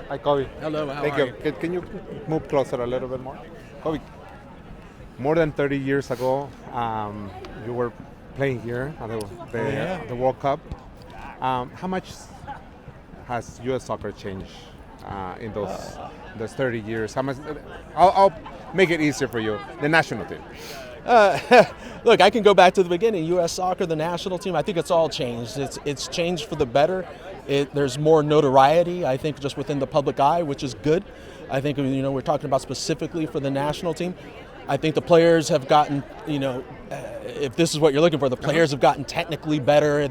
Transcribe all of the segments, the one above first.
Hi, Cobi. Hello, how Thank are you. you? Can you move closer a little bit more? Cobi, more than 30 years ago, you were playing here at the World Cup. How much has U.S. soccer changed in those 30 years? How much? I'll make it easier for you. The national team. Look, I can go back to the beginning. U.S. Soccer, the national team. I think it's all changed. It's changed for the better. There's more notoriety, I think, just within the public eye, which is good. I think we're talking about specifically for the national team. I think the players have gotten, if this is what you're looking for, the players have gotten technically better,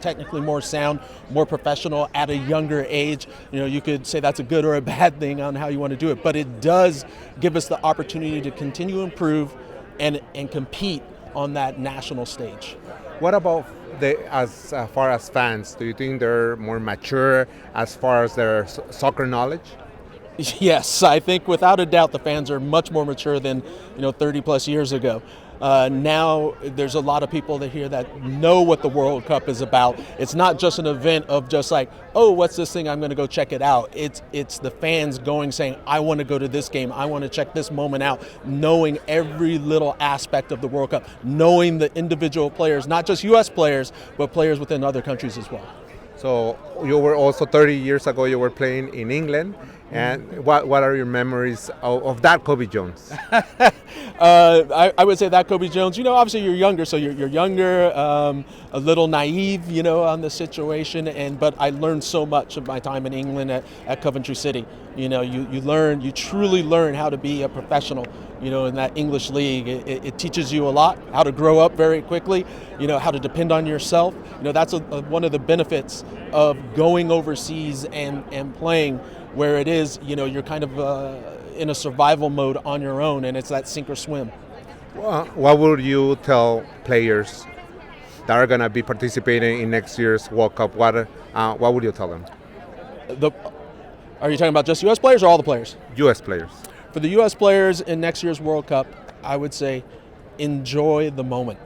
technically more sound, more professional at a younger age. You could say that's a good or a bad thing on how you want to do it, but it does give us the opportunity to continue to improve and compete on that national stage. What about as far as fans? Do you think they're more mature as far as their soccer knowledge? Yes, I think without a doubt the fans are much more mature than 30 plus years ago. Now there's a lot of people that here that know what the World Cup is about. It's not just an event of just like, oh, what's this thing? I'm going to go check it out. It's the fans going saying, I want to go to this game. I want to check this moment out, knowing every little aspect of the World Cup, knowing the individual players, not just U.S. players, but players within other countries as well. So you were also 30 years ago, you were playing in England. And what are your memories of that Cobi Jones? I would say that Cobi Jones, obviously you're younger, so you're younger, a little naive, on the situation. But I learned so much of my time in England at Coventry City. You truly learn how to be a professional, in that English league. It teaches you a lot, how to grow up very quickly, how to depend on yourself. That's one of the benefits of going overseas and playing, where it is, you're kind of in a survival mode on your own, and it's that sink or swim. Well, what would you tell players that are going to be participating in next year's World Cup? What would you tell them? Are you talking about just U.S. players or all the players? U.S. players. For the U.S. players in next year's World Cup, I would say enjoy the moment.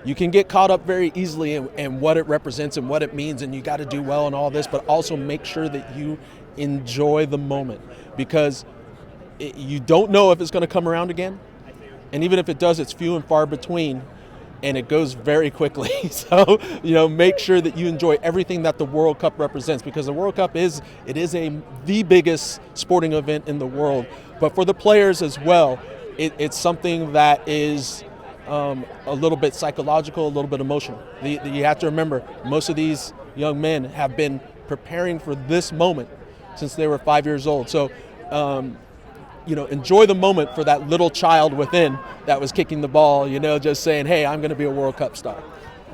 You can get caught up very easily in what it represents and what it means, and you got to do well in all this, but also make sure that you enjoy the moment, because you don't know if it's going to come around again, and even if it does, it's few and far between, and it goes very quickly. So make sure that you enjoy everything that the World Cup represents, because the World Cup is the biggest sporting event in the world. But for the players as well, it's something that is a little bit psychological, a little bit emotional. You have to remember, most of these young men have been preparing for this moment since they were 5 years old. So, enjoy the moment for that little child within that was kicking the ball, just saying, hey, I'm going to be a World Cup star.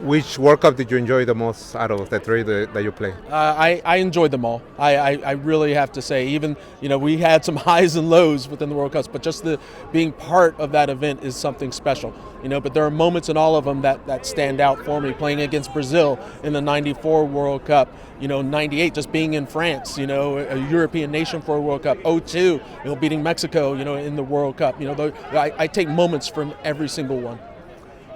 Which World Cup did you enjoy the most out of the three that you played? I enjoyed them all. I really have to say, even, we had some highs and lows within the World Cups, but just being part of that event is something special. But there are moments in all of them that stand out for me. Playing against Brazil in the 94 World Cup, 98 just being in France, a European nation for a World Cup. 02, beating Mexico, in the World Cup. I take moments from every single one.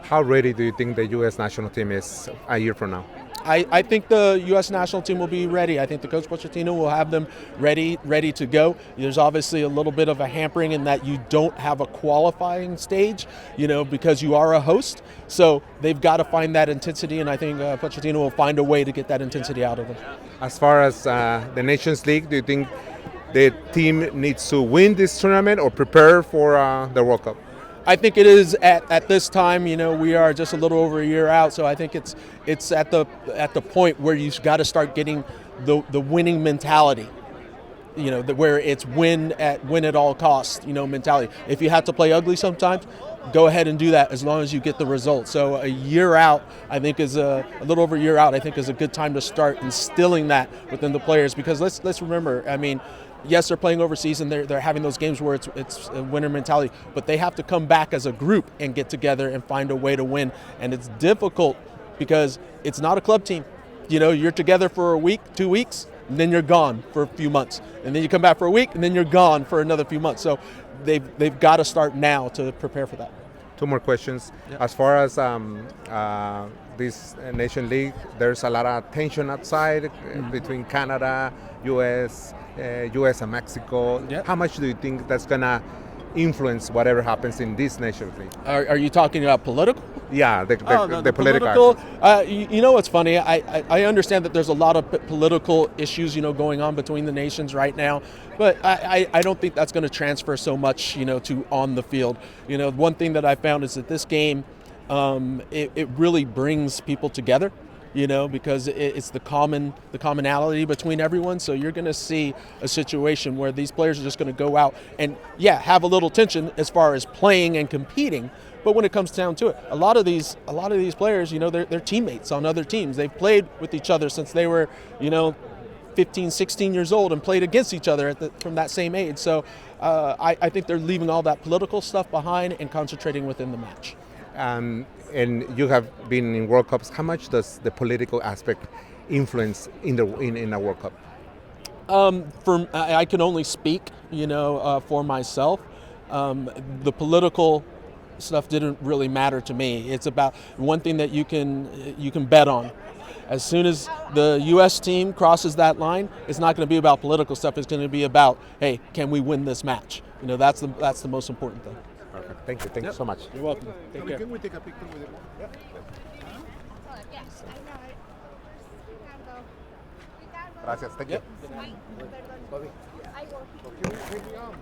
How ready do you think the U.S. national team is a year from now? I think the U.S. national team will be ready. I think the coach Pochettino will have them ready to go. There's obviously a little bit of a hampering in that you don't have a qualifying stage, because you are a host. So they've got to find that intensity, and I think Pochettino will find a way to get that intensity out of them. As far as the Nations League, do you think the team needs to win this tournament or prepare for the World Cup? I think it is at this time. We are just a little over a year out, so I think it's at the point where you've got to start getting the winning mentality. Where it's win at all costs. Mentality. If you have to play ugly sometimes, go ahead and do that as long as you get the results. So a year out, I think is a little over a year out. I think is a good time to start instilling that within the players, because let's remember. Yes, they're playing overseas and they're having those games where it's a winner mentality, but they have to come back as a group and get together and find a way to win. And it's difficult because it's not a club team. You're together for a week, 2 weeks, and then you're gone for a few months. And then you come back for a week, and then you're gone for another few months. So they've got to start now to prepare for that. two more questions. Yep. As far as this Nation League, there's a lot of tension outside between Canada, U.S., U.S. and Mexico. Yep. How much do you think that's gonna influence whatever happens in this Nation League? Are you talking about political? Yeah, the political. aspects. You know what's funny? I understand that there's a lot of political issues, going on between the nations right now, but I don't think that's going to transfer so much, to on the field. One thing that I found is that this game, it really brings people together. Because it's the commonality between everyone. So you're going to see a situation where these players are just going to go out and have a little tension as far as playing and competing. But when it comes down to it, a lot of these players, they're teammates on other teams. They've played with each other since they were, 15, 16 years old and played against each other from that same age. So I think they're leaving all that political stuff behind and concentrating within the match. And you have been in World Cups. How much does the political aspect influence in a World Cup? I can only speak, for myself. The political stuff didn't really matter to me. It's about one thing that you can bet on. As soon as the U.S. team crosses that line, it's not going to be about political stuff. It's going to be about, hey, can we win this match? That's the most important thing. Perfect. Thank you. Thank you so much. You're welcome. Take care. Can we take a picture with it? Yes, I know it. We can go. We can go. Gracias. Thank you. Ay, perdón. I will.